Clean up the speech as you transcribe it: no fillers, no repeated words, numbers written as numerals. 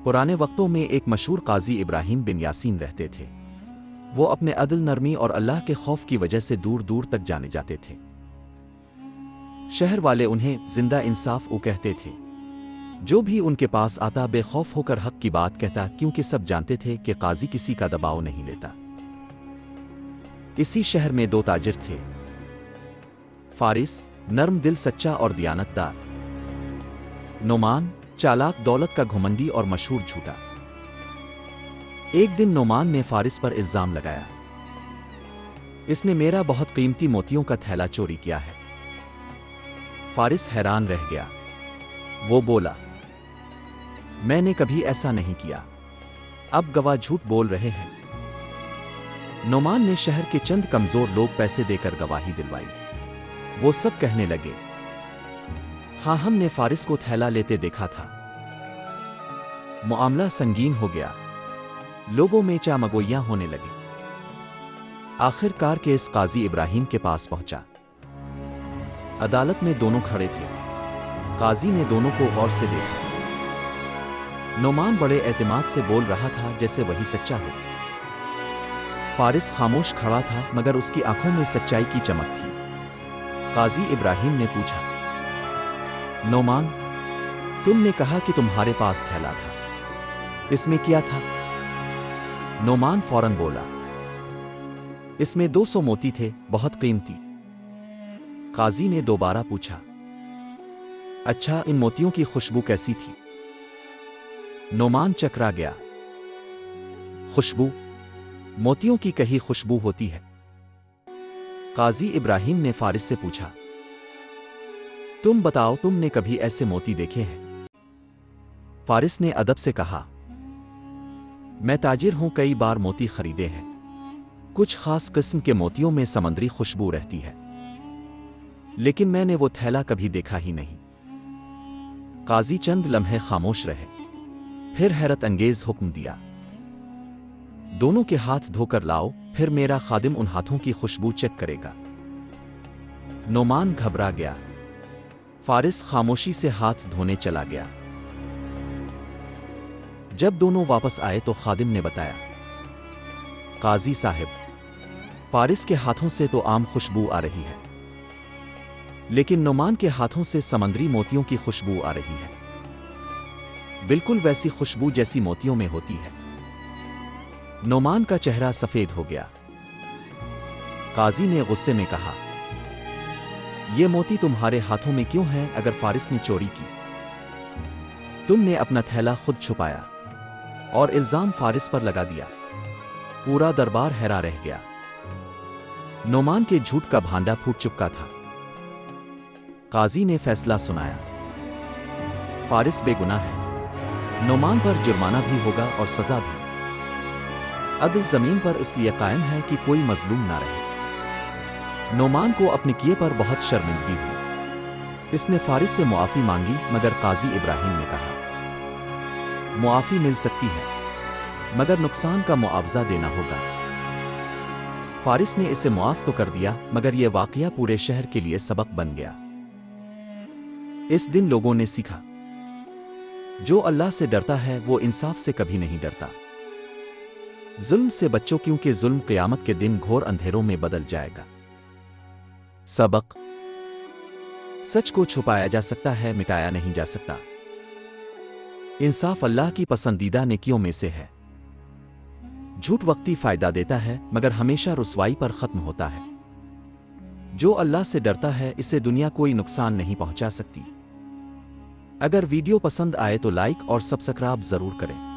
पुराने वक्तों में एक मशहूर काजी इब्राहिम बिन यासीन रहते थे। वो अपने अदल, नरमी और अल्लाह के खौफ की वजह से दूर दूर तक जाने जाते थे। शहर वाले उन्हें जिंदा इंसाफ कहते थे। जो भी उनके पास आता बेखौफ होकर हक की बात कहता, क्योंकि सब जानते थे कि काजी किसी का दबाव नहीं लेता। इसी शहर में दो ताजिर थे, फारिस नर्म दिल, सच्चा और दियानतदार, नोमान चालाक, दौलत का घुमंडी और मशहूर झूठा। एक दिन नोमान ने फारिस पर इल्जाम लगाया, इसने मेरा बहुत कीमती मोतियों का थैला चोरी किया है। फारिस हैरान रह गया। वो बोला, मैंने कभी ऐसा नहीं किया। अब गवाह झूठ बोल रहे हैं। नोमान ने शहर के चंद कमजोर लोग पैसे देकर गवाही दिलवाई। वो सब कहने लगे, हाँ, हमने फारिस को थैला लेते देखा था। मामला संगीन हो गया। लोगों में चामगोइयां होने लगी। आखिरकार केस काजी इब्राहिम के पास पहुंचा। अदालत में दोनों खड़े थे। काजी ने दोनों को गौर से देखा। नोमान बड़े एतमाद से बोल रहा था जैसे वही सच्चा हो। फारिस खामोश खड़ा था, मगर उसकी आंखों में सच्चाई की चमक थी। काजी इब्राहिम ने पूछा, नोमान, तुमने कहा कि तुम्हारे पास थैला था, इसमें क्या था? नोमान फौरन बोला, इसमें 200 मोती थे, बहुत कीमती। काजी ने दोबारा पूछा, अच्छा, इन मोतियों की खुशबू कैसी थी? नोमान चकरा गया। खुशबू? मोतियों की कही खुशबू होती है? काजी इब्राहिम ने फारिस से पूछा, तुम बताओ, तुमने कभी ऐसे मोती देखे हैं? फारिस ने अदब से कहा, मैं ताजिर हूं, कई बार मोती खरीदे हैं। कुछ खास किस्म के मोतियों में समंदरी खुशबू रहती है, लेकिन मैंने वो थैला कभी देखा ही नहीं। काजी चंद लम्हे खामोश रहे, फिर हैरत अंगेज हुक्म दिया, दोनों के हाथ धोकर लाओ, फिर मेरा खादिम उन हाथों की खुशबू चेक करेगा। नोमान घबरा गया। फारिस खामोशी से हाथ धोने चला गया। जब दोनों वापस आए तो खादिम ने बताया, काजी साहिब, फारिस के हाथों से तो आम खुशबू आ रही है, लेकिन नोमान के हाथों से समंदरी मोतियों की खुशबू आ रही है, बिल्कुल वैसी खुशबू जैसी मोतियों में होती है। नोमान का चेहरा सफेद हो गया। काजी ने गुस्से में कहा, ये मोती तुम्हारे हाथों में क्यों हैं अगर फारिस ने चोरी की? तुमने अपना थैला खुद छुपाया और इल्जाम फारिस पर लगा दिया। पूरा दरबार हैरा रह गया। नोमान के झूठ का भांडा फूट चुका था। काजी ने फैसला सुनाया, फारिस बेगुनाह है। नोमान पर जुर्माना भी होगा और सजा भी। अदल जमीन पर इसलिए कायम है कि कोई मजलूम ना रहे। नोमान को अपने किए पर बहुत शर्मिंदगी हुई। इसने फारिस से मुआफ़ी मांगी, मगर काजी इब्राहिम ने कहा, मुआफ़ी मिल सकती है, मगर नुकसान का मुआवजा देना होगा। फारिस ने इसे मुआफ़ तो कर दिया, मगर यह वाक़या पूरे शहर के लिए सबक बन गया। इस दिन लोगों ने सीखा, जो अल्लाह से डरता है वो इंसाफ से कभी नहीं डरता। जुल्म से बच्चों, क्योंकि जुल्म क़यामत के दिन घोर अंधेरों में बदल जाएगा। सबक: सच को छुपाया जा सकता है, मिटाया नहीं जा सकता। इंसाफ अल्लाह की पसंदीदा नेकियों में से है। झूठ वक्ती फायदा देता है, मगर हमेशा रुसवाई पर खत्म होता है। जो अल्लाह से डरता है, इसे दुनिया कोई नुकसान नहीं पहुंचा सकती। अगर वीडियो पसंद आए तो लाइक और सब्सक्राइब जरूर करें।